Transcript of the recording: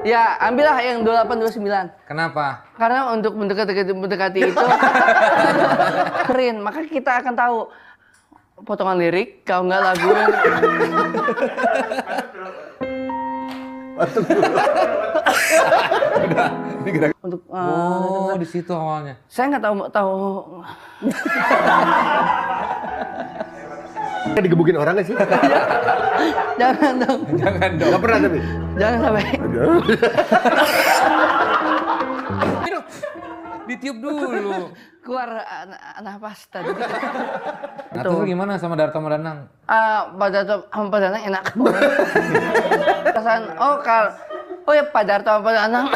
Ya, ambillah yang 2829. Kenapa? Karena untuk mendekati itu keren, maka kita akan tahu potongan lirik, kalau nggak lagu. Untuk Di situ awalnya. saya nggak tahu. Kan digebukin orang nggak sih? Jangan dong. Jangan dong. Nggak pernah tapi. Jangan sampai. Ditiup dulu. Keluar nafas tadi. Nah, terus gimana sama Darto sama Danang? Pak Danang enak. Perasaan, oh ya Pak Darto sama Pak Danang.